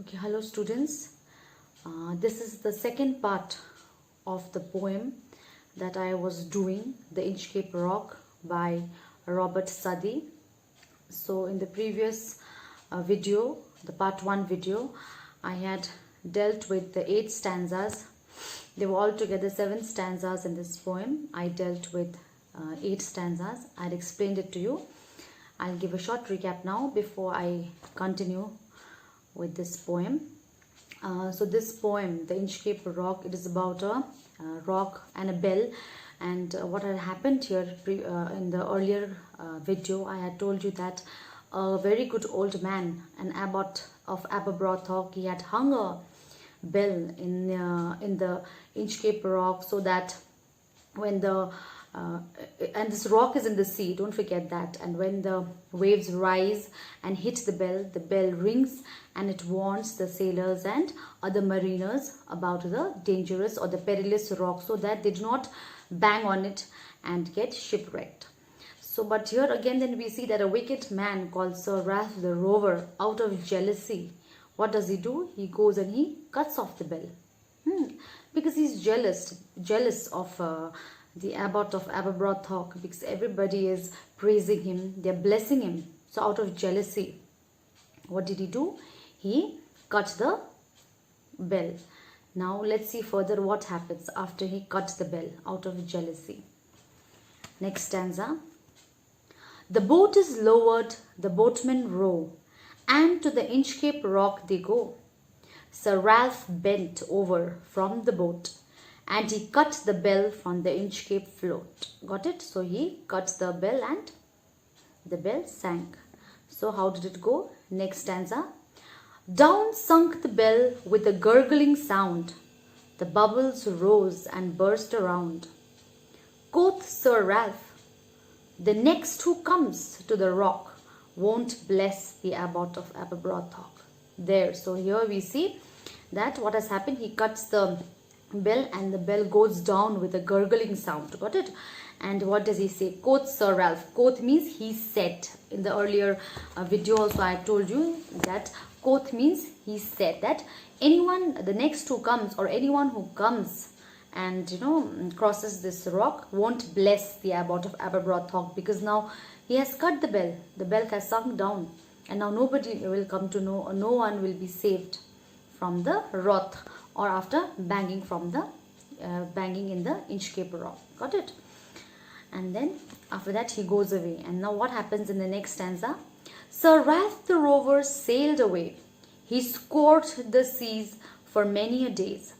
Okay, hello students. This is the second part of the poem that I was doing, The Inchcape Rock by Robert Southey. So in the previous video, the part 1 video, I had dealt with the 8 stanzas. There were altogether 7 stanzas in this poem. I dealt with 8 stanzas. I had explained it to you. I'll give a short recap now before I continue with this poem. So this poem, The Inchcape Rock, it is about a rock and a bell. And what had happened here in the earlier video, I had told you that a very good old man, an abbot of Aberbrothock, he had hung a bell in the Inchcape Rock so that when the and this rock is in the sea, don't forget that, and when the waves rise and hit the bell rings and it warns the sailors and other mariners about the dangerous or the perilous rock so that they do not bang on it and get shipwrecked. So but here again then we see that a wicked man called Sir Ralph the Rover, out of jealousy, what does he do? He goes and he cuts off the bell because he's jealous of the abbot of Aberbrothock, because everybody is praising him, they're blessing him. So out of jealousy, what did he do? He cut the bell. Now let's see further what happens after he cut the bell out of jealousy. Next stanza. The boat is lowered, the boatmen row, and to the Inchcape Rock they go. Sir Ralph bent over from the boat, and he cut the bell from the Inchcape float. Got it? So he cut the bell and the bell sank. So how did it go? Next stanza. Down sunk the bell with a gurgling sound. The bubbles rose and burst around. Quoth Sir Ralph, the next who comes to the rock won't bless the abbot of Aberbrothock. There. So here we see that what has happened. He cuts the bell and the bell goes down with a gurgling sound. Got it? And what does he say? Quoth Sir Ralph. Quoth means he said. In the earlier video also I told you that quoth means he said, that anyone, the next who comes or anyone who comes and crosses this rock won't bless the abbot of Aberbrothock, because now he has cut the bell. The bell has sunk down and now nobody will come to know, or no one will be saved from the wrath or after banging from the banging in the Inchcape Rock. Got it? And then after that he goes away. And now what happens in the next stanza? Sir Ralph the Rover sailed away. He scourged the seas for many a days,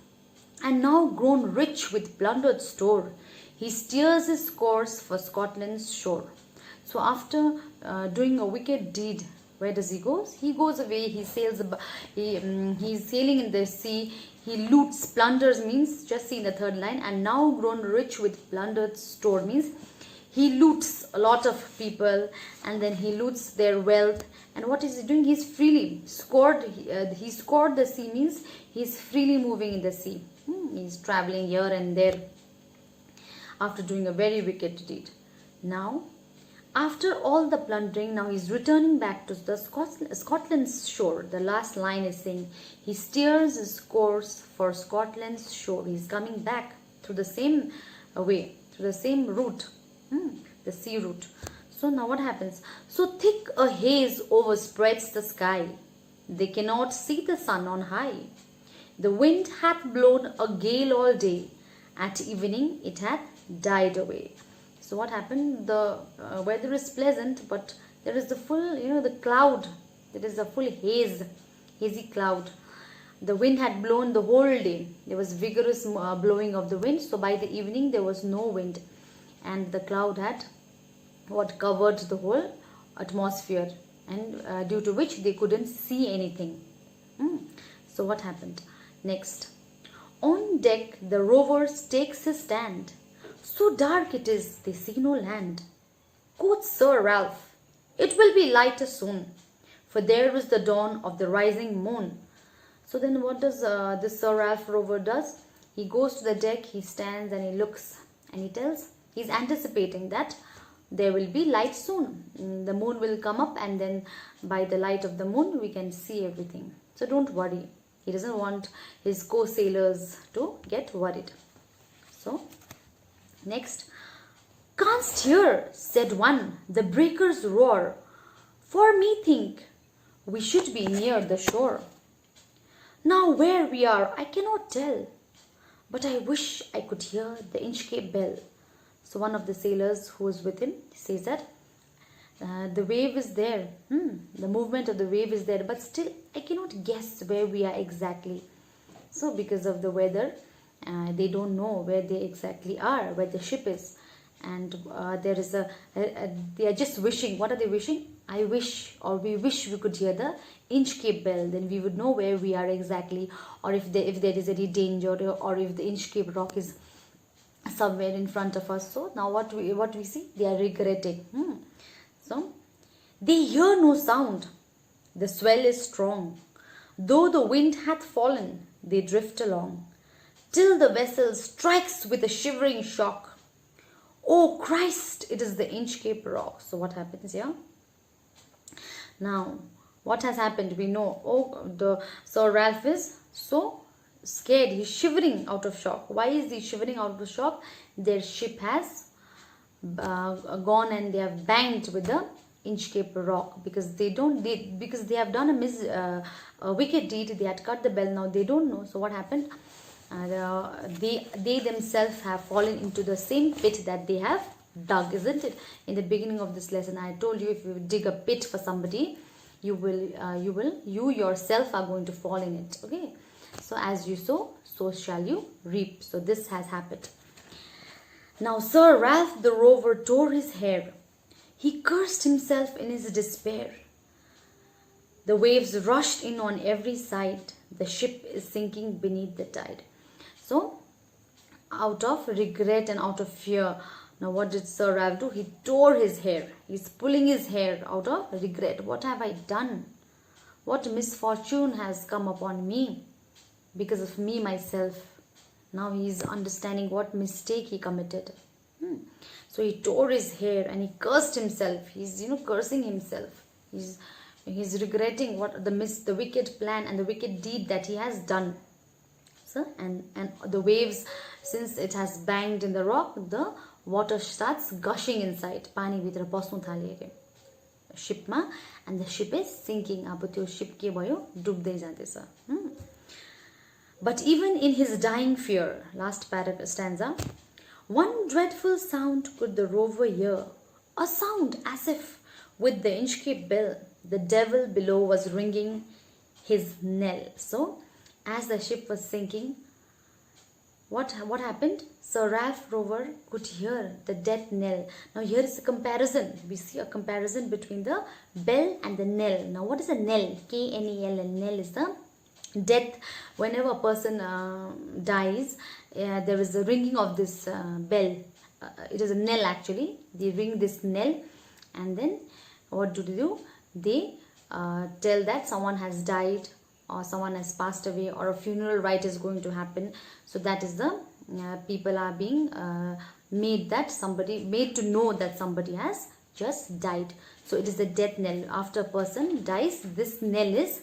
and now grown rich with plundered store, he steers his course for Scotland's shore. So after doing a wicked deed, where does he go? He goes away, he sails, he's sailing in the sea, he loots, plunders means, just see in the third line, and now grown rich with plundered store means he loots a lot of people and then he loots their wealth. And what is he doing? He's freely scored, he scored the sea means he's freely moving in the sea. He's traveling here and there after doing a very wicked deed. Now, after all the plundering, now he's returning back to the Scotland's shore. The last line is saying he steers his course for Scotland's shore. He's coming back through the same way, through the same route, the sea route. So now what happens? So thick a haze overspreads the sky. They cannot see the sun on high. The wind hath blown a gale all day. At evening it hath died away. So what happened? The weather is pleasant, but there is the full, the cloud. There is a full hazy cloud. The wind had blown the whole day. There was vigorous blowing of the wind. So by the evening there was no wind, and the cloud had covered the whole atmosphere, and due to which they couldn't see anything. So what happened? Next, on deck the rover takes his stand. So dark it is, they see no land. Quoth Sir Ralph, it will be lighter soon, for there is the dawn of the rising moon. So then what does this Sir Ralph Rover does? He goes to the deck, he stands and he looks and he tells, he's anticipating that there will be light soon. The moon will come up, and then by the light of the moon we can see everything. So don't worry. He doesn't want his co-sailors to get worried. So next, "Canst hear," said one, "the breakers roar? For me think we should be near the shore. Now where we are I cannot tell, but I wish I could hear the Inchcape bell." So one of the sailors who was with him says that the wave is there, the movement of the wave is there, but still I cannot guess where we are exactly. So because of the weather, they don't know where they exactly are, where the ship is. And there is they are just wishing. What are they wishing? I wish, or we wish we could hear the Inchcape bell, then we would know where we are exactly, or if there is any danger, or if the Inchcape rock is somewhere in front of us. So now what we see, they are regretting. So they hear no sound, the swell is strong, though the wind hath fallen, they drift along, till the vessel strikes with a shivering shock. Oh Christ, it is the Inchcape rock. So what happens here? Now what has happened? We know, Sir Ralph is so scared, he's shivering out of shock. Why is he shivering out of shock? Their ship has gone and they have banged with the Inchcape rock, because they have done a wicked deed. They had cut the bell. Now they don't know. So what happened? They themselves have fallen into the same pit that they have dug, isn't it? In the beginning of this lesson, I told you, if you dig a pit for somebody, you yourself are going to fall in it. Okay, so as you sow, so shall you reap. So this has happened. Now Sir Ralph the rover tore his hair. He cursed himself in his despair. The waves rushed in on every side. The ship is sinking beneath the tide. So out of regret and out of fear, now what did Sir Ralph do? He tore his hair. He's pulling his hair out of regret. What have I done? What misfortune has come upon me because of me myself? Now he's understanding what mistake he committed. So he tore his hair and he cursed himself. He's cursing himself. He's regretting what the wicked plan and the wicked deed that he has done. So and the waves, since it has banged in the rock, the water starts gushing inside. Pani bhitra pasnu thaliयो ship ma, and the ship is sinking. अब त्यो ship के भयो, डुब्दै जाँदैछ. But even in his dying fear, last stanza, one dreadful sound could the rover hear, a sound as if with the Inchcape bell the devil below was ringing his knell. So as the ship was sinking, what happened? Sir Ralph Rover could hear the death knell. Now here is a comparison. We see a comparison between the bell and the knell. Now what is a knell? K-N-E-L, and knell is the death. Whenever a person dies, there is a ringing of this bell. It is a knell actually. They ring this knell, and then what do? They tell that someone has died, or someone has passed away, or a funeral rite is going to happen. So that is the people are being made to know that somebody has just died. So it is the death knell. After a person dies, this knell is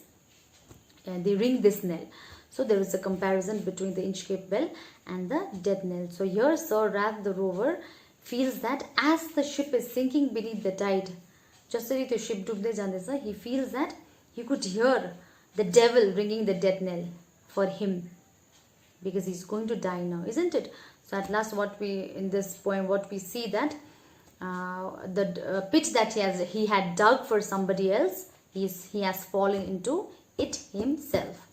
they ring this knell. So there is a comparison between the Inchcape bell and the death knell. So here Sir Ralph the rover feels that as the ship is sinking beneath the tide, जसरी त्यो ship डुब्दै जाँदैछ, he feels that he could hear the devil ringing the death knell for him, because he's going to die now, isn't it? So at last, in this poem, what we see that the pit that he had dug for somebody else, he has fallen into it himself.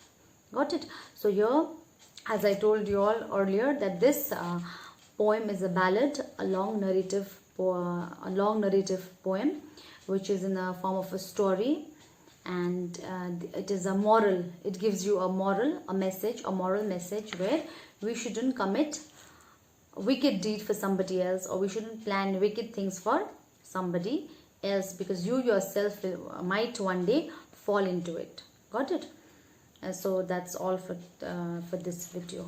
Got it? So here, as I told you all earlier, that this poem is a ballad, a long narrative poem, which is in the form of a story, and it is a moral. It gives you a moral message where we shouldn't commit wicked deed for somebody else, or we shouldn't plan wicked things for somebody else, because you yourself might one day fall into it. Got it? So that's all for this video.